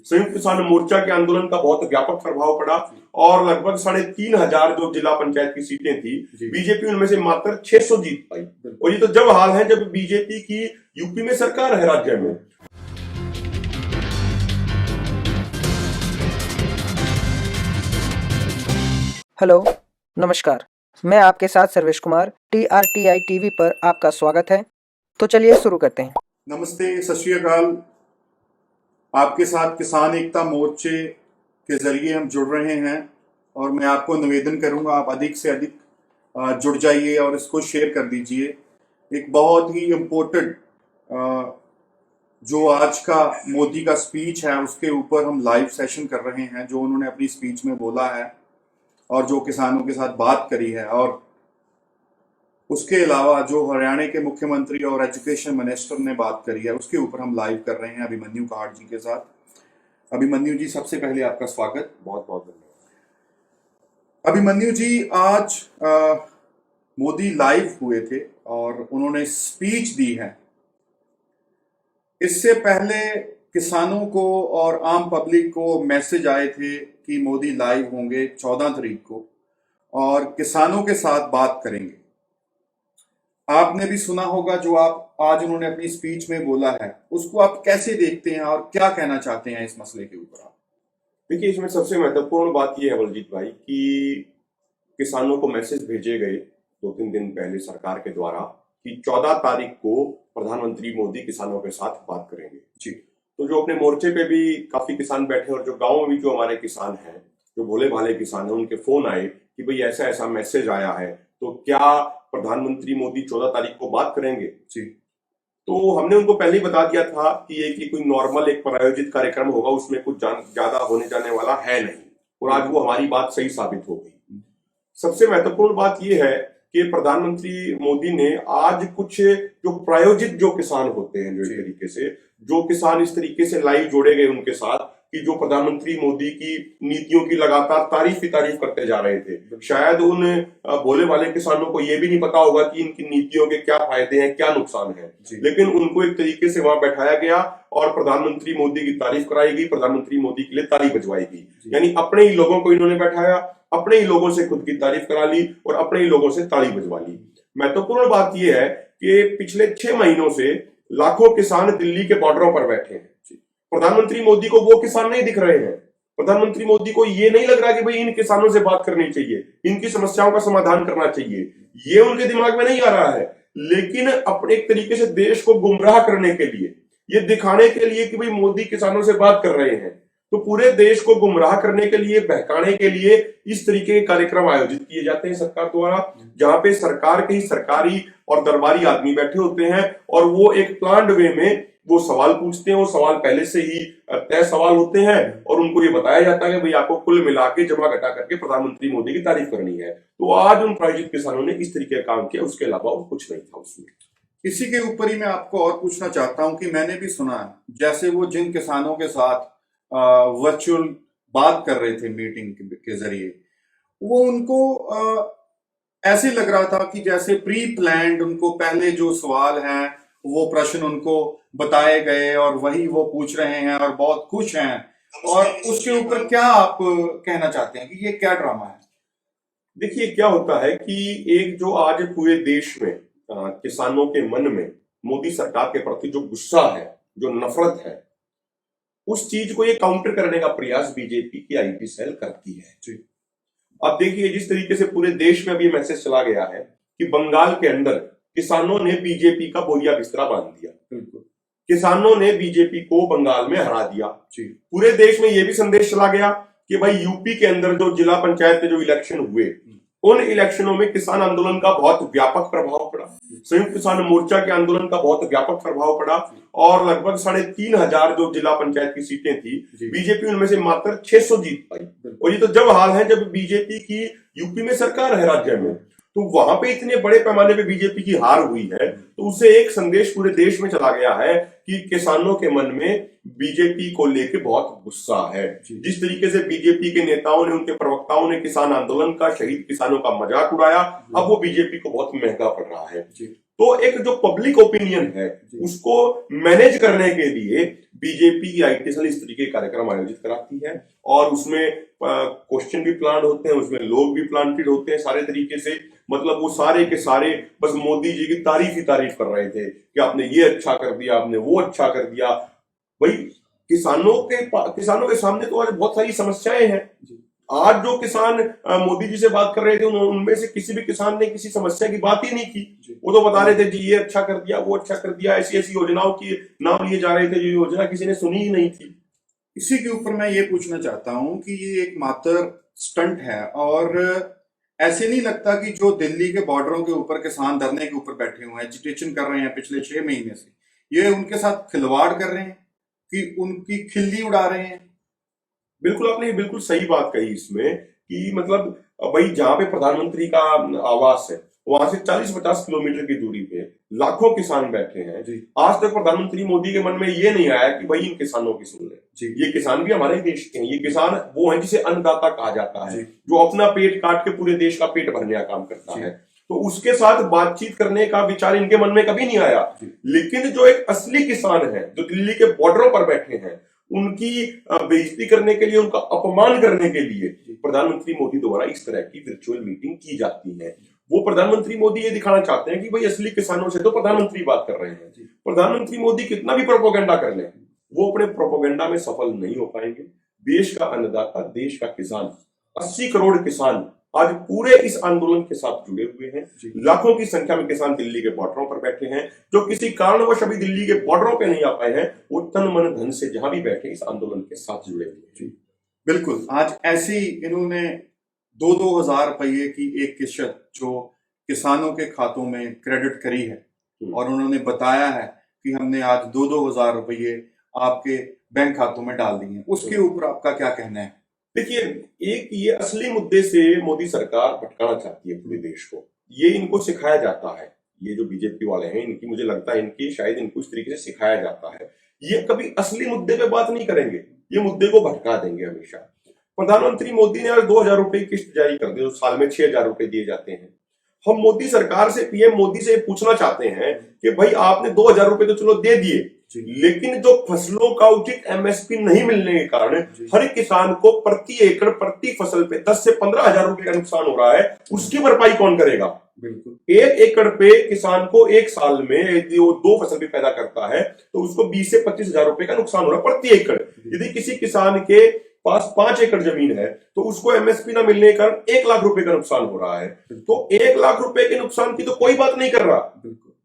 संयुक्त किसान मोर्चा के आंदोलन का बहुत व्यापक प्रभाव पड़ा और लगभग 3,500 जो जिला पंचायत की सीटें थी बीजेपी उनमें से मात्र 600 जीत पाई। और ये तो जब हाल है जब बीजेपी की यूपी में सरकार है राज्य में। हेलो, नमस्कार। मैं आपके साथ सर्वेश कुमार, TRTI टीवी पर आपका स्वागत है। तो चलिए शुरू करते हैं। नमस्ते, सत श्री अकाल। आपके साथ किसान एकता मोर्चे के जरिए हम जुड़ रहे हैं और मैं आपको निवेदन करूंगा आप अधिक से अधिक जुड़ जाइए और इसको शेयर कर दीजिए। एक बहुत ही इम्पोर्टेंट जो आज का मोदी का स्पीच है उसके ऊपर हम लाइव सेशन कर रहे हैं, जो उन्होंने अपनी स्पीच में बोला है और जो किसानों के साथ बात करी है, और उसके अलावा जो हरियाणा के मुख्यमंत्री और एजुकेशन मिनिस्टर ने बात करी है उसके ऊपर हम लाइव कर रहे हैं अभिमन्यु काहड़ जी के साथ। अभिमन्यु जी, सबसे पहले आपका स्वागत। बहुत बहुत धन्यवाद। अभिमन्यु जी, आज मोदी लाइव हुए थे और उन्होंने स्पीच दी है। इससे पहले किसानों को और आम पब्लिक को मैसेज आए थे कि मोदी लाइव होंगे 14 तारीख को और किसानों के साथ बात करेंगे। आपने भी सुना होगा जो आप आज उन्होंने अपनी स्पीच में बोला है, उसको आप कैसे देखते हैं और क्या कहना चाहते हैं इस मसले के ऊपर आप? देखिए, इसमें सबसे महत्वपूर्ण बात यह है बलजीत भाई कि किसानों को मैसेज भेजे गए 2-3 दिन पहले सरकार के द्वारा कि 14 तारीख को प्रधानमंत्री मोदी किसानों के साथ बात करेंगे। जी। तो जो अपने मोर्चे पे भी काफी किसान बैठे और जो गाँव में भी जो हमारे किसान हैं, जो भोले भाले किसान हैं, उनके फोन आए कि भाई ऐसा ऐसा मैसेज आया है, तो क्या प्रधानमंत्री मोदी 14 तारीख को बात करेंगे। जी। तो हमने उनको पहले ही बता दिया था कि ये कि कोई नॉर्मल एक प्रायोजित कार्यक्रम होगा, उसमें कुछ ज्यादा होने जाने वाला है नहीं, और आज वो हमारी बात सही साबित हो गई। सबसे महत्वपूर्ण बात ये है कि प्रधानमंत्री मोदी ने आज कुछ जो प्रायोजित जो किसान होते हैं, जो इस तरीके से जो किसान इस तरीके से लाइव जोड़े गए उनके साथ कि जो प्रधानमंत्री मोदी की नीतियों की लगातार तारीफ करते जा रहे थे। शायद उन भोले वाले किसानों को ये भी नहीं पता होगा कि इनकी नीतियों के क्या फायदे हैं, क्या नुकसान है, लेकिन उनको एक तरीके से वहां बैठाया गया और प्रधानमंत्री मोदी की तारीफ कराई गई, प्रधानमंत्री मोदी के लिए ताली बजवाई गई। यानी अपने ही लोगों को इन्होंने बैठाया, अपने ही लोगों से खुद की तारीफ करा ली और अपने ही लोगों से ताली बजवा ली। महत्वपूर्ण बात यह है कि पिछले 6 महीनों से लाखों किसान दिल्ली के बॉर्डरों पर बैठे हैं। प्रधानमंत्री मोदी को वो किसान नहीं दिख रहे हैं। प्रधानमंत्री मोदी को ये नहीं लग रहा कि भाई इन किसानों से बात करनी चाहिए, इनकी समस्याओं का समाधान करना चाहिए, ये उनके दिमाग में नहीं आ रहा है। लेकिन अपने एक तरीके से देश को गुमराह करने के लिए, ये दिखाने के लिए कि भाई मोदी किसानों से बात कर रहे हैं, तो पूरे देश को गुमराह करने के लिए, बहकाने के लिए इस तरीके के कार्यक्रम आयोजित किए जाते हैं सरकार द्वारा, जहां पे सरकार के ही सरकारी और दरबारी आदमी बैठे होते हैं और वो एक प्लान्ड वे में वो सवाल पूछते हैं। वो सवाल पहले से ही तय सवाल होते हैं और उनको ये बताया जाता है कि भाई आपको कुल मिला के जमा घटा करके प्रधानमंत्री मोदी की तारीफ करनी है। तो आज उन प्रायोजित किसानों ने इस तरीके का काम किया, उसके अलावा और कुछ नहीं था उसमें। इसी के ऊपर ही मैं आपको और पूछना चाहता हूं कि मैंने भी सुना है जैसे वो जिन किसानों के साथ वर्चुअल बात कर रहे थे मीटिंग के जरिए, वो उनको ऐसे लग रहा था कि जैसे प्री प्लान्ड उनको पहले जो सवाल हैं वो प्रश्न उनको बताए गए और वही वो पूछ रहे हैं और बहुत खुश हैं। और उसके ऊपर क्या आप कहना चाहते हैं कि ये क्या ड्रामा है? देखिए, क्या होता है कि एक जो आज पूरे देश में किसानों के मन में मोदी सरकार के प्रति जो गुस्सा है, जो नफरत है, उस चीज को ये काउंटर करने का प्रयास बीजेपी की आईटी सेल करती है। जी। अब देखिए, जिस तरीके से पूरे देश में अभी मैसेज चला गया है कि बंगाल के अंदर किसानों ने बीजेपी का बोरिया बिस्तरा बांध दिया, किसानों ने बीजेपी को बंगाल में हरा दिया। पूरे देश में यह भी संदेश चला गया कि भाई यूपी के अंदर जो जिला पंचायत के जो इलेक्शन हुए, उन इलेक्शनों में किसान आंदोलन का बहुत व्यापक प्रभाव पड़ा, संयुक्त किसान मोर्चा के आंदोलन का बहुत व्यापक प्रभाव पड़ा और लगभग 3,500 जो जिला पंचायत की सीटें थी बीजेपी उनमें से मात्र 600 जीत पाई। और ये तो जब हाल है जब बीजेपी की यूपी में सरकार है राज्य में, तो वहां पे इतने बड़े पैमाने पे बीजेपी की हार हुई है, तो उससे एक संदेश पूरे देश में चला गया है कि किसानों के मन में बीजेपी को लेके बहुत गुस्सा है। जिस तरीके से बीजेपी के नेताओं ने, उनके प्रवक्ताओं ने किसान आंदोलन का, शहीद किसानों का मजाक उड़ाया, अब वो बीजेपी को बहुत महंगा पड़ रहा है। तो एक जो पब्लिक ओपिनियन है उसको मैनेज करने के लिए बीजेपी आईटीएसएल इस तरीके के कार्यक्रम आयोजित कराती है और उसमें क्वेश्चन भी प्लान होते हैं, उसमें लोग भी प्लांटेड होते हैं सारे तरीके से। मतलब वो सारे के सारे बस मोदी जी की तारीफ ही तारीफ कर रहे थे कि आपने ये अच्छा कर दिया, आपने वो अच्छा कर दिया। भाई किसानों के सामने तो आज बहुत सारी समस्याएं हैं। आज जो किसान मोदी जी से बात कर रहे थे उनमें से किसी भी किसान ने किसी समस्या की बात ही नहीं की। वो तो बता रहे थे जी ये अच्छा कर दिया, वो अच्छा कर दिया, ऐसी ऐसी योजनाओं की नाम लिए जा रहे थे जो योजना किसी ने सुनी ही नहीं थी। इसी के ऊपर मैं ये पूछना चाहता हूं कि ये एक मात्र स्टंट है और ऐसे नहीं लगता कि जो दिल्ली के बॉर्डरों के ऊपर किसान धरने के ऊपर बैठे हुए हैं, एजिटेशन कर रहे हैं पिछले 6 महीने से, ये उनके साथ खिलवाड़ कर रहे हैं कि उनकी खिल्ली उड़ा रहे हैं? बिल्कुल, आपने बिल्कुल सही बात कही इसमें कि मतलब भाई जहां पे प्रधानमंत्री का आवास है वहां से 40-50 किलोमीटर की दूरी पे लाखों किसान बैठे हैं। आज तक प्रधानमंत्री मोदी के मन में ये नहीं आया कि भाई इन किसानों की सुन ले। ये किसान भी हमारे देश के हैं। ये किसान वो हैं जिसे अन्नदाता कहा जाता है, जो अपना पेट काट के पूरे देश का पेट भरने का काम करता है। तो उसके साथ बातचीत करने का विचार इनके मन में कभी नहीं आया। लेकिन जो एक असली किसान है जो दिल्ली के बॉर्डरों पर बैठे हैं, उनकी बेइज्जती करने के लिए, उनका अपमान करने के लिए प्रधानमंत्री मोदी द्वारा इस तरह की वर्चुअल मीटिंग की जाती है। वो प्रधानमंत्री मोदी ये दिखाना चाहते हैं कि भाई असली किसानों से तो प्रधानमंत्री बात कर रहे हैं। प्रधानमंत्री मोदी कितना भी प्रोपोगेंडा कर लें, वो अपने प्रोपोगेंडा में सफल नहीं हो पाएंगे। देश का अन्नदाता, देश का किसान, 80 करोड़ किसान आज पूरे इस आंदोलन के साथ जुड़े हुए हैं। लाखों की संख्या में किसान दिल्ली के बॉर्डरों पर बैठे हैं। जो किसी कारणवश अभी दिल्ली के बॉर्डरों पे नहीं आ पाए हैं, वो तन मन धन से जहां भी बैठे इस आंदोलन के साथ जुड़े हुए हैं। बिल्कुल, आज ऐसी इन्होंने 2-2 हजार रुपये की एक किश्त जो किसानों के खातों में क्रेडिट करी है और उन्होंने बताया है कि हमने आज 2-2 हजार रुपये आपके बैंक खातों में डाल दिए। उसके ऊपर आपका क्या कहना है? देखिए, एक ये असली मुद्दे से मोदी सरकार भटकाना चाहती है पूरे देश को। ये इनको सिखाया जाता है। ये जो बीजेपी वाले हैं, इनकी मुझे लगता है शायद इनको इस तरीके से सिखाया जाता है। ये कभी असली मुद्दे पे बात नहीं करेंगे, ये मुद्दे को भटका देंगे हमेशा। प्रधानमंत्री मोदी ने आज 2,000 रुपए की किस्त जारी कर दी, जो साल में 6,000 रुपए दिए जाते हैं। हम मोदी सरकार से, पीएम मोदी से पूछना चाहते हैं कि भाई आपने 2,000 रुपए तो चलो दे दिए, लेकिन जो फसलों का उचित एमएसपी नहीं मिलने के कारण हर किसान को प्रति एकड़ प्रति फसल पे 10 से 15,000 रुपए का नुकसान हो रहा है। उसकी भरपाई कौन करेगा? बिल्कुल, 1 एकड़ पे किसान को एक साल में जो 2 फसल भी पैदा करता है तो उसको 20 से 25,000 रुपए का नुकसान हो रहा है प्रति एकड़। यदि किसी किसान के पास 5 एकड़ जमीन है तो उसको एमएसपी ना मिलने के कारण 1 लाख रुपए का नुकसान हो रहा है। तो 1 लाख रुपए के नुकसान की तो कोई बात नहीं कर रहा।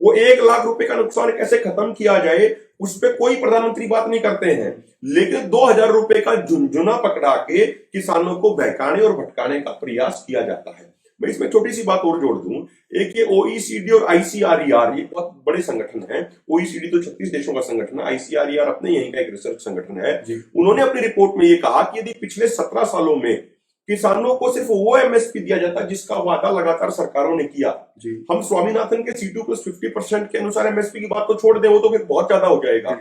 वो 1 लाख रुपए का नुकसान कैसे खत्म किया जाए उस पर कोई प्रधानमंत्री बात नहीं करते हैं। लेकिन 2,000 रुपए का झुंझुना पकड़ा के किसानों को बहकाने और भटकाने का प्रयास किया जाता है। मैं इसमें छोटी सी बात और जोड़ दूं, एक ये ओईसीडी और आईसीआरईआर, ये बहुत बड़े संगठन है। ओईसीडी तो 36 देशों का संगठन है, आईसीआरईआर अपने यहीं का एक रिसर्च संगठन है। उन्होंने अपनी रिपोर्ट में ये कहा कि यदि पिछले 17 सालों में किसानों को सिर्फ वो एमएसपी दिया जाता जिसका वादा लगातार सरकारों ने किया, हम स्वामीनाथन के C2+50% के अनुसार एमएसपी की बात तो छोड़ दें, वो तो फिर बहुत ज्यादा हो जाएगा।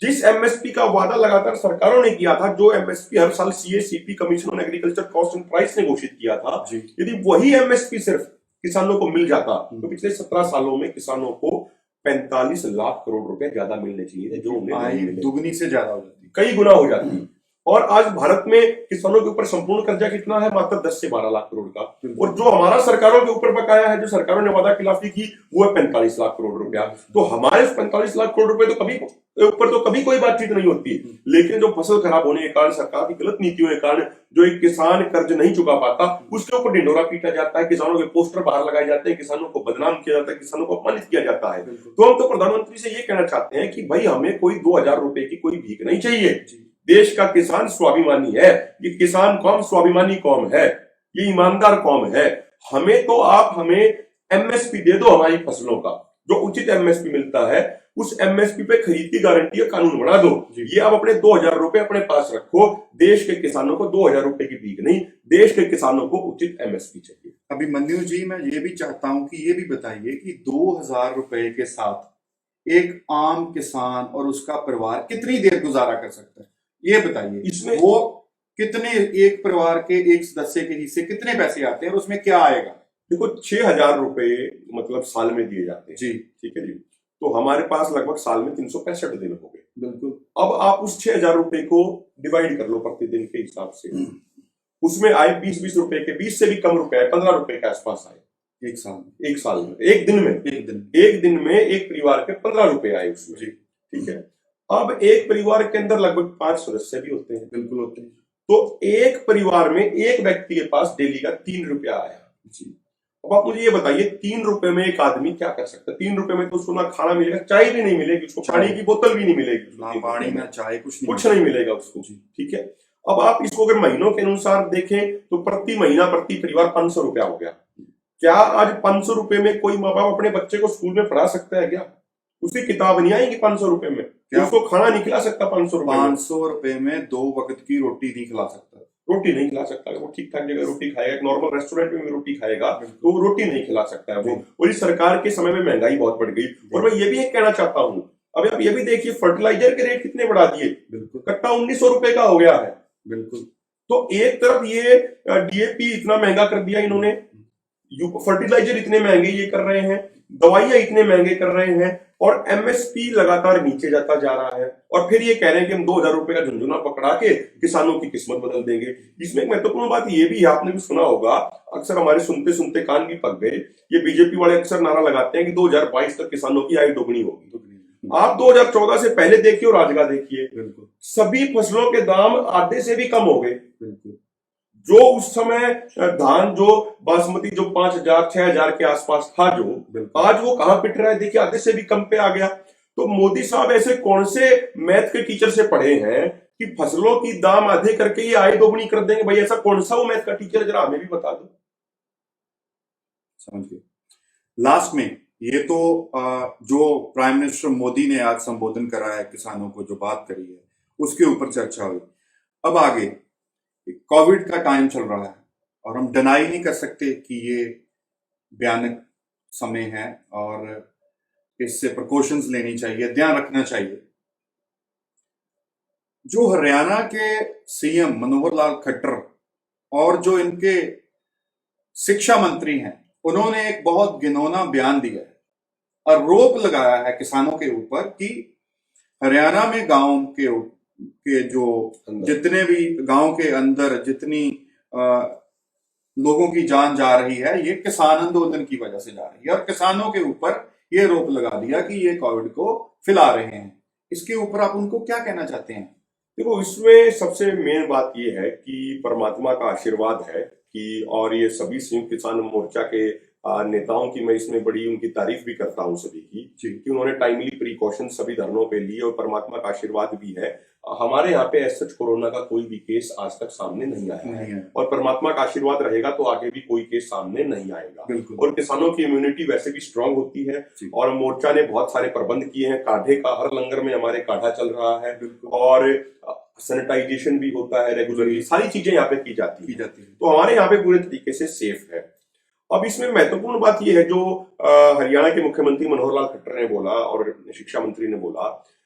जिस एमएसपी का वादा लगातार सरकारों ने किया था, जो एमएसपी हर साल CACP commission on agriculture cost and price ने घोषित किया था, यदि वही एमएसपी सिर्फ किसानों को मिल जाता तो पिछले 17 सालों में किसानों को 45 लाख करोड़ रुपए ज्यादा मिलने चाहिए थे, जो उन्हें दुगनी से ज्यादा हो जाती, कई गुना हो जाती। और आज भारत में किसानों के ऊपर संपूर्ण कर्जा कितना है? मात्र 10 से 12 लाख करोड़ का। और जो हमारा सरकारों के ऊपर बकाया है, जो सरकारों ने वादा खिलाफी की, वो है 45 लाख करोड़ रुपया। तो हमारे 45 लाख करोड़ रुपए तो कभी कोई बातचीत नहीं होती। लेकिन जो फसल खराब होने के कारण, सरकार की गलत नीतियों के कारण जो एक किसान कर्ज नहीं चुका पाता, उसके ऊपर ढिंढोरा पीटा जाता है, किसानों के पोस्टर बाहर लगाए जाते हैं, किसानों को बदनाम किया जाता है, किसानों को अपमानित किया जाता है। तो हम तो प्रधानमंत्री से ये कहना चाहते हैं कि भाई हमें कोई 2,000 रुपए की कोई भीख नहीं चाहिए। देश का किसान स्वाभिमानी है। ये किसान कौम स्वाभिमानी कौम है, ये ईमानदार कौम है। हमें एमएसपी दे दो हमारी फसलों का, जो उचित एमएसपी मिलता है उस एमएसपी पे खरीद की गारंटी का कानून बना दो। ये आप अपने 2,000 रुपए अपने पास रखो। देश के किसानों को 2,000 रुपए की भीख नहीं, देश के किसानों को उचित एमएसपी चाहिए। अभिमन्यु जी, मैं ये भी चाहता हूं कि ये भी बताइए कि 2,000 रुपए के साथ एक आम किसान और उसका परिवार कितनी देर गुजारा कर सकता है, ये बताइए। इसमें वो कितने, एक परिवार के एक सदस्य के हिस्से कितने पैसे आते हैं और उसमें क्या आएगा? देखो 6,000 रुपए मतलब साल में दिए जाते हैं, जी ठीक है जी। तो हमारे पास लगभग साल में 365 दिन हो गए। बिल्कुल। अब आप उस 6,000 रुपए को डिवाइड कर लो प्रतिदिन के हिसाब से, उसमें आए 20-20 रुपए के, 20 से भी कम रुपए आए, 15 रुपए के आसपास आए एक साल में, एक साल में, एक दिन में, एक दिन में एक परिवार के 15 रुपए आए उसमें, ठीक है। अब एक परिवार के अंदर लगभग 5 सदस्य भी होते हैं, बिल्कुल होते हैं। तो एक परिवार में एक व्यक्ति के पास डेली का 3 रुपया आया जी। अब आप मुझे ये बताइए 3 रुपए में एक आदमी क्या कर सकता है? 3 रुपए में तो उसको ना खाना मिलेगा, चाय भी नहीं मिलेगी उसको, पानी की बोतल भी नहीं मिलेगी, ना पानी ना चाय, कुछ नहीं मिलेगा उसको, ठीक है। अब आप इसको अगर महीनों के अनुसार देखें तो प्रति महीना प्रति परिवार 500 रुपया हो गया। क्या आज 500 रुपए में कोई माँ बाप अपने बच्चे को स्कूल में पढ़ा सकता है क्या? उसकी किताब नहीं आएगी 500 रुपए में, उसको खाना नहीं खिला सकता 500 रुपए 500 रुपए में 2 वक्त की रोटी नहीं खिला सकता, रोटी नहीं खिला सकता। वो ठीक ठाक जगह रोटी खाएगा, एक नॉर्मल रेस्टोरेंट में भी रोटी खाएगा तो वो रोटी नहीं खिला सकता है वो। और इस सरकार के समय में महंगाई बहुत बढ़ गई। और मैं ये भी कहना चाहता हूँ, अब आप ये भी देखिए फर्टिलाइजर के रेट कितने बढ़ा दिए, बिल्कुल कट्टा 1900 रुपए का हो गया है, बिल्कुल। तो एक तरफ ये डीएपी इतना महंगा कर दिया इन्होंने, फर्टिलाइजर इतने महंगे ये कर रहे हैं, दवाइयां इतने महंगे कर रहे हैं, और एमएसपी लगातार नीचे जाता जा रहा है, और फिर ये कह रहे हैं कि हम 2,000 रुपए का झुंझुना पकड़ा के किसानों की किस्मत बदल देंगे। इसमें एक महत्वपूर्ण बात ये भी है, आपने भी सुना होगा, अक्सर हमारे सुनते सुनते कान भी पक गए, ये बीजेपी वाले अक्सर नारा लगाते हैं कि 2022 तक किसानों की आय दोगुनी होगी। आप 2014 से पहले देखिए और आज का देखिए, सभी फसलों के दाम आधे से भी कम हो गए। जो उस समय धान जो बासमती जो 5,000-6,000 के आसपास था, जो आज वो कहां पिट रहा है, देखिए आधे से भी कम पे आ गया। तो मोदी साहब ऐसे कौन से मैथ के टीचर से पढ़े हैं कि फसलों की दाम आधे करके ये आय दोगुनी कर देंगे? भाई ऐसा कौन सा वो मैथ का टीचर, जरा हमें भी बता दो। समझिए, लास्ट में ये तो जो प्राइम मिनिस्टर मोदी ने आज संबोधन करा है, किसानों को जो बात करी है उसके ऊपर चर्चा हुई। अब आगे कोविड का टाइम चल रहा है और हम डिनाई नहीं कर सकते कि ये भयानक समय है और इससे प्रिकॉशंस लेनी चाहिए, ध्यान रखना चाहिए। जो हरियाणा के सीएम मनोहर लाल खट्टर और जो इनके शिक्षा मंत्री हैं, उन्होंने एक बहुत घिनौना बयान दिया है और रोक लगाया है किसानों के ऊपर कि हरियाणा में गांव के जो जितने भी गांव के अंदर जितनी लोगों की जान जा रही है, ये किसान आंदोलन की वजह से जा रही है, और किसानों के ऊपर ये रोक लगा दिया कि ये कोविड को फैला रहे हैं। इसके ऊपर आप उनको क्या कहना चाहते हैं? देखो, इसमें सबसे मेन बात ये है कि परमात्मा का आशीर्वाद है कि, और ये सभी संयुक्त किसान मोर्चा के नेताओं की मैं इसमें बड़ी उनकी तारीफ भी करता हूं सभी की, कि उन्होंने टाइमली प्रिकॉशन सभी धरनों पे लिए, और परमात्मा का आशीर्वाद भी है हमारे यहाँ पे एज सच कोरोना का कोई भी केस आज तक सामने नहीं आया है, और परमात्मा का आशीर्वाद रहेगा तो आगे भी कोई केस सामने नहीं आएगा। और किसानों की इम्यूनिटी वैसे भी स्ट्रांग होती है, और मोर्चा ने बहुत सारे प्रबंध किए हैं। काढ़े का हर लंगर में हमारे काढ़ा चल रहा है, और सैनिटाइजेशन भी होता है रेगुलरली, सारी चीजें यहाँ पे की जाती है। तो हमारे यहाँ पे पूरे तरीके से सेफ है। अब इसमें महत्वपूर्ण बात यह है जो हरियाणा के मुख्यमंत्री मनोहर लाल खट्टर ने बोला और शिक्षा मंत्री ने बोला।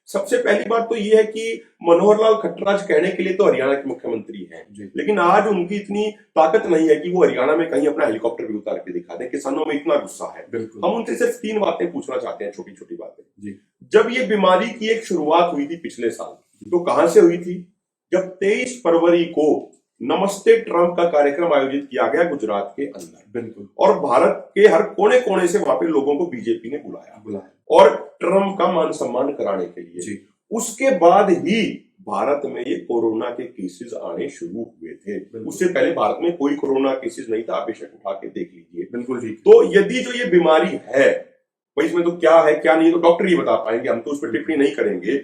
सबसे पहली बात तो ये है कि मनोहर लाल खट्टर आज कहने के लिए तो हरियाणा के मुख्यमंत्री हैं, लेकिन आज उनकी इतनी ताकत नहीं है कि वो हरियाणा में कहीं अपना हेलीकॉप्टर भी उतार के दिखा दें। किसानों में इतना गुस्सा है। हम उनसे सिर्फ 3 बातें पूछना चाहते हैं, छोटी छोटी बातें। जब ये बीमारी की एक शुरुआत हुई थी पिछले साल, तो कहां से हुई थी? जब 23 फरवरी को नमस्ते ट्रंप का कार्यक्रम आयोजित किया गया गुजरात के अंदर, और भारत के हर कोने कोने से वहां पे लोगों को बीजेपी ने बुलाया और ट्रंप का मान सम्मान कराने के लिए। उसके बाद ही भारत में ये कोरोना के केसेस आने शुरू हुए थे। उससे पहले भारत में कोई कोरोना केसेस नहीं था, आप बेशक उठा के देख लीजिए। बिल्कुल ठीक। तो यदि जो ये बीमारी है, भाई इसमें तो क्या है क्या नहीं तो डॉक्टर ही बता पाएंगे, हम तो उस पर टिप्पणी नहीं करेंगे।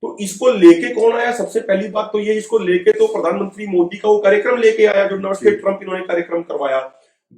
तो इसको लेके कौन आया? सबसे पहली बात तो ये, इसको लेके तो प्रधानमंत्री मोदी का वो कार्यक्रम लेके आया जो नमस्ते ट्रंप इन्होंने कार्यक्रम करवाया।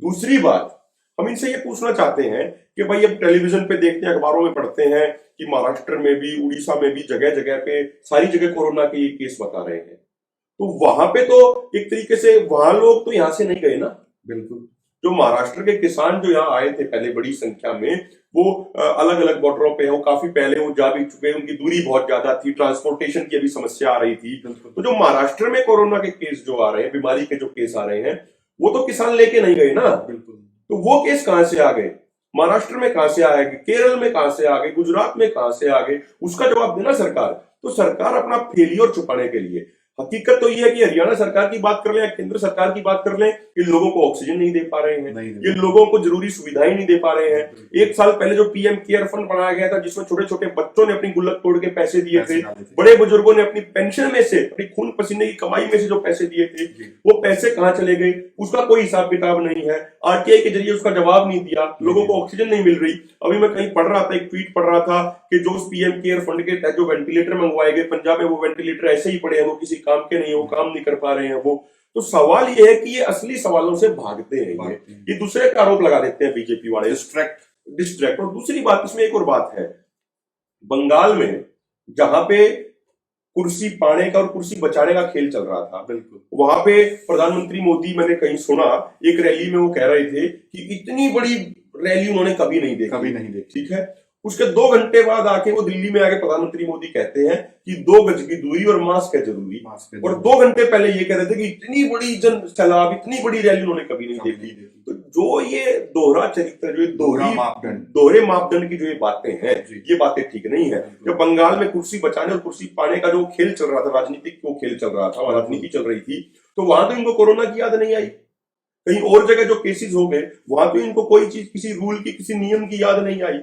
दूसरी बात, हम इनसे ये पूछना चाहते हैं कि भाई अब टेलीविजन पे देखते हैं, अखबारों में पढ़ते हैं कि महाराष्ट्र में भी, उड़ीसा में भी, जगह जगह पे सारी जगह कोरोना के ये केस बता रहे हैं। तो वहां पे तो एक तरीके से वहां लोग तो यहां से नहीं गए ना। बिल्कुल। जो महाराष्ट्र के किसान जो यहाँ आए थे पहले बड़ी संख्या में, वो अलग अलग बॉर्डरों पे वो काफी पहले वो जा भी चुके हैं, उनकी दूरी बहुत ज्यादा थी, ट्रांसपोर्टेशन की अभी समस्या आ रही थी। तो जो महाराष्ट्र में कोरोना के केस जो आ रहे हैं, बीमारी के जो केस आ रहे हैं, वो तो किसान लेके नहीं गए ना। बिल्कुल। तो वो केस कहां से आ गए, महाराष्ट्र में कहां से आ गए, केरल में कहां से आ गए, गुजरात में कहां से आ गए, उसका जवाब देना सरकार। तो सरकार अपना फेलियर छुपाने के लिए, हकीकत तो ये है कि हरियाणा सरकार की बात कर ले या केंद्र सरकार की बात कर ले, ये लोगों को ऑक्सीजन नहीं दे पा रहे हैं, ये लोगों को जरूरी सुविधाएं नहीं दे पा रहे हैं। एक साल पहले जो पीएम केयर फंड बनाया गया था, जिसमें छोटे छोटे बच्चों ने अपनी गुल्लक तोड़ के पैसे दिए थे, बड़े बुजुर्गों ने अपनी पेंशन में से, अपनी खून पसीने की कमाई में से जो पैसे दिए थे, वो पैसे कहां चले गए, उसका कोई हिसाब किताब नहीं है। आरटीआई के जरिए उसका जवाब नहीं दिया, लोगों को ऑक्सीजन नहीं मिल रही। अभी मैं कहीं पढ़ रहा था, एक ट्वीट पढ़ रहा था कि जो उस पीएम केयर फंड के तहत जो वेंटिलेटर मंगवाए गए पंजाब में, वो वेंटिलेटर ऐसे ही पड़े हैं, वो किसी काम के नहीं है, वो काम नहीं कर पा रहे हैं वो। तो सवाल ये है कि ये असली सवालों से भागते हैं, ये दूसरे का आरोप लगा देते हैं बीजेपी वाले, डिस्ट्रैक्ट। और दूसरी बात, इसमें एक और बात है, बंगाल में जहां पे कुर्सी पाने का और कुर्सी बचाने का खेल चल रहा था, बिल्कुल वहां पे प्रधानमंत्री मोदी, मैंने कहीं सुना एक रैली में वो कह रहे थे कि इतनी बड़ी रैली उन्होंने कभी नहीं देखी, ठीक है। उसके 2 घंटे बाद आके वो दिल्ली में आके प्रधानमंत्री मोदी कहते हैं कि 2 गज की दूरी और मास्क है जरूरी, और 2 घंटे पहले ये कह रहे थे कि इतनी बड़ी जन सैलाब, इतनी बड़ी रैली उन्होंने कभी नहीं देखी। तो जो ये दोहरा चरित्र, जो दोहरे मापदंड की जो ये बातें हैं, ये बातें ठीक नहीं है। जब बंगाल में कुर्सी बचाने और कुर्सी पाने का जो खेल चल रहा था, राजनीतिक वो खेल चल रहा था, राजनीति चल रही थी, तो वहां तो इनको कोरोना की याद नहीं आई। कहीं और जगह जो केसेस हो गए, वहां तो इनको कोई चीज, किसी रूल की, किसी नियम की याद नहीं आई।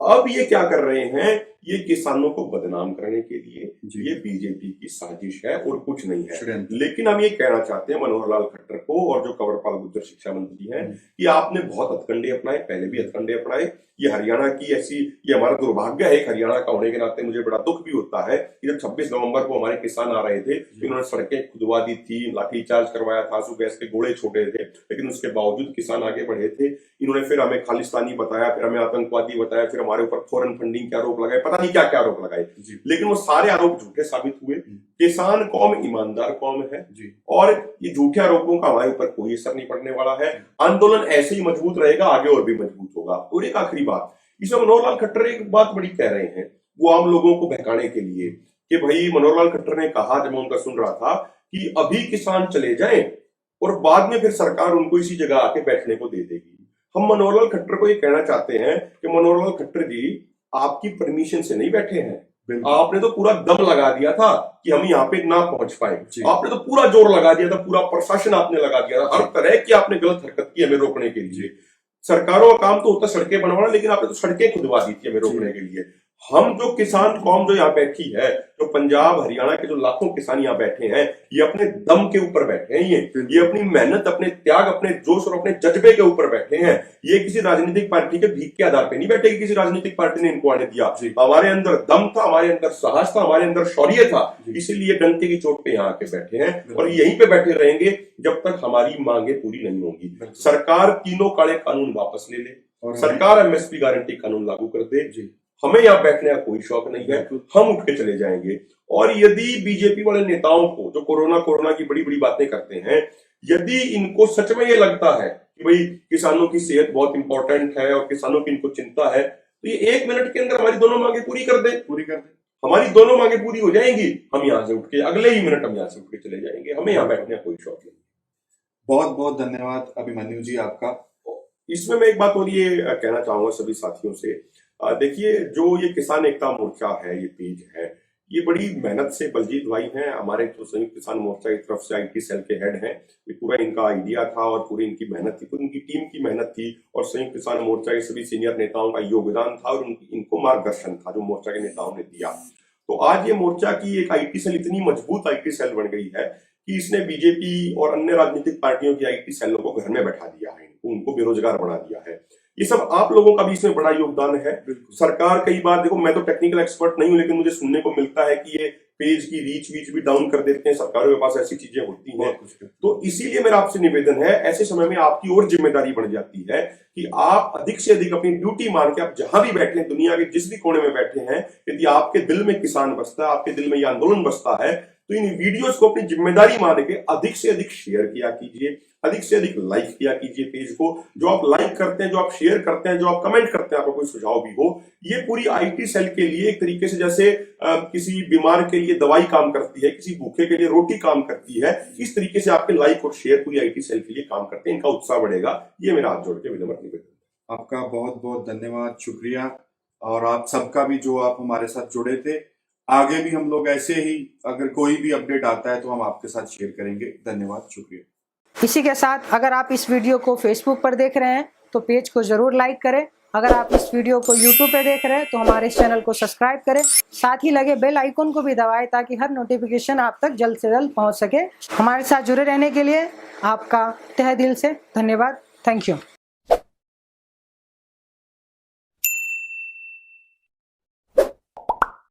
अब ये क्या कर रहे हैं, ये किसानों को बदनाम करने के लिए ये बीजेपी की साजिश है और कुछ नहीं है। लेकिन हम ये कहना चाहते हैं मनोहर लाल खट्टर को और जो कंवरपाल गुर्जर शिक्षा मंत्री हैं कि आपने बहुत हथकंडे अपनाए, पहले भी हथकंडे अपनाए। ये हरियाणा की ऐसी, ये हमारा दुर्भाग्य है हरियाणा का होने के नाते। मुझे बड़ा दुख भी होता है कि जब 26 नवंबर को हमारे किसान आ रहे थे, इन्होंने सड़कें खुदवा दी थी, लाठीचार्ज करवाया था, आंसू गैस के गोले छोड़े थे, लेकिन उसके बावजूद किसान आगे बढ़े थे। इन्होंने फिर हमें खालिस्तानी बताया, फिर हमें आतंकवादी बताया, फिर हमारे ऊपर फॉरेन फंडिंग के आरोप लगाए, पता नहीं क्या क्या आरोप लगाए, लेकिन वो सारे आरोप झूठे साबित हुए। किसान कौम ईमानदार कौम है और ये झूठे आरोपों का हमारे ऊपर कोई असर नहीं पड़ने वाला है। आंदोलन ऐसे ही मजबूत रहेगा, आगे और भी मजबूत होगा। और एक आखिरी बात, इसमें मनोहर लाल खट्टर एक बात बड़ी कह रहे हैं, वो आम लोगों को बहकाने के लिए, कि भाई मनोहर लाल खट्टर ने कहा, जब मैं उनका सुन रहा था, कि अभी किसान चले जाएं और बाद में फिर सरकार उनको इसी जगह आके बैठने को दे देगी। हम मनोहर लाल खट्टर को ये कहना चाहते हैं कि मनोहर लाल खट्टर जी, आपकी परमिशन से नहीं बैठे हैं, आपने तो पूरा दम लगा दिया था कि हम यहाँ पे ना पहुंच पाए, आपने तो पूरा जोर लगा दिया था, पूरा प्रशासन आपने लगा दिया था, हर तरह की आपने गलत हरकत की हमें रोकने के लिए। सरकारों का काम तो होता सड़कें बनवाना, लेकिन आपने तो सड़कें खुदवा दी थी हमें रोकने के लिए। हम जो किसान कौम जो यहाँ बैठी है, जो पंजाब हरियाणा के जो लाखों किसान यहाँ बैठे हैं, ये अपने दम के ऊपर बैठे हैं, ये अपनी मेहनत, अपने त्याग, अपने जोश और अपने जज्बे के ऊपर बैठे हैं। ये किसी राजनीतिक पार्टी के भीख के आधार पे नहीं बैठे कि किसी राजनीतिक पार्टी ने इनको आने दिया। हमारे अंदर दम था, हमारे अंदर साहस था, हमारे अंदर शौर्य था, इसीलिए डंके की चोट पे यहाँ आके बैठे हैं और यहीं पे बैठे रहेंगे जब तक हमारी मांगे पूरी नहीं होंगी। सरकार तीनों काले कानून वापस ले ले, सरकार एमएसपी गारंटी कानून लागू कर दे, हमें यहाँ बैठने का कोई शौक नहीं है, हम उठ के चले जाएंगे। और यदि बीजेपी वाले नेताओं को, जो कोरोना की बड़ी बड़ी बातें करते हैं, यदि इनको सच में ये लगता है कि भाई किसानों की सेहत बहुत इंपॉर्टेंट है और किसानों की इनको चिंता है, तो ये 1 मिनट के अंदर हमारी दोनों मांगे पूरी कर दे। हमारी दोनों मांगे पूरी हो जाएंगी, हम यहाँ से उठ के अगले ही मिनट हम यहाँ से उठ के चले जाएंगे, हमें यहाँ बैठने का कोई शौक नहीं। बहुत बहुत धन्यवाद अभिमन्यु जी आपका। इसमें मैं एक बात और ये कहना चाहूंगा सभी साथियों से, देखिए, जो ये किसान एकता मोर्चा है, ये पेज है, ये बड़ी मेहनत से बलजीत भाई हैं, हमारे जो संयुक्त किसान मोर्चा की तरफ से आईटी सेल के हेड हैं, ये पूरा इनका आइडिया था और पूरी इनकी मेहनत थी, पूरी इनकी टीम की मेहनत थी और संयुक्त किसान मोर्चा के सभी सीनियर नेताओं का योगदान था और इनको मार्गदर्शन था जो मोर्चा के नेताओं ने दिया। तो आज ये मोर्चा की एक आईटी सेल इतनी मजबूत आईटी सेल बन गई है कि इसने बीजेपी और अन्य राजनीतिक पार्टियों की आईटी सेलों को घर में बैठा दिया है, उनको बेरोजगार बना दिया है। ये सब आप लोगों का भी इसमें बड़ा योगदान है। सरकार कई बार, देखो मैं तो टेक्निकल एक्सपर्ट नहीं हूं, लेकिन मुझे सुनने को मिलता है कि ये पेज की रीच भी डाउन कर देते हैं, सरकारों के पास ऐसी चीजें होती हैं। तो इसीलिए मेरा आपसे निवेदन है, ऐसे समय में आपकी और जिम्मेदारी बढ़ जाती है कि आप अधिक से अधिक अपनी ड्यूटी मान के, आप जहां भी बैठे हैं, दुनिया के जिस भी कोने में बैठे हैं, यदि आपके दिल में किसान बसता है, आपके दिल में ये आंदोलन बसता है, तो इन वीडियोस को अपनी जिम्मेदारी मान के अधिक से अधिक शेयर किया कीजिए, अधिक से अधिक लाइक किया कीजिए पेज को। जो आप लाइक करते हैं, जो आप शेयर करते हैं, जो आप कमेंट करते हैं, आपका कोई सुझाव भी हो, ये पूरी आईटी सेल के लिए एक तरीके से जैसे किसी बीमार के लिए दवाई काम करती है, किसी भूखे के लिए रोटी काम करती है, इस तरीके से आपके लाइक और शेयर पूरी आईटी सेल के लिए काम करते हैं। इनका उत्साह बढ़ेगा, ये मेरा हाथ जोड़ के विनम्र निवेदन। आपका बहुत बहुत धन्यवाद, शुक्रिया। और आप सबका भी जो आप हमारे साथ जुड़े थे, आगे भी हम लोग ऐसे ही अगर कोई भी अपडेट आता है तो हम आपके साथ शेयर करेंगे। धन्यवाद, शुक्रिया। इसी के साथ अगर आप इस वीडियो को फेसबुक पर देख रहे हैं तो पेज को जरूर लाइक करें। अगर आप इस वीडियो को यूट्यूब पे देख रहे हैं तो हमारे इस चैनल को सब्सक्राइब करें। साथ ही लगे बेल आइकन को भी दबाएं ताकि हर नोटिफिकेशन आप तक जल्द से जल्द पहुंच सके। हमारे साथ जुड़े रहने के लिए आपका तहे दिल से धन्यवाद। Thank you.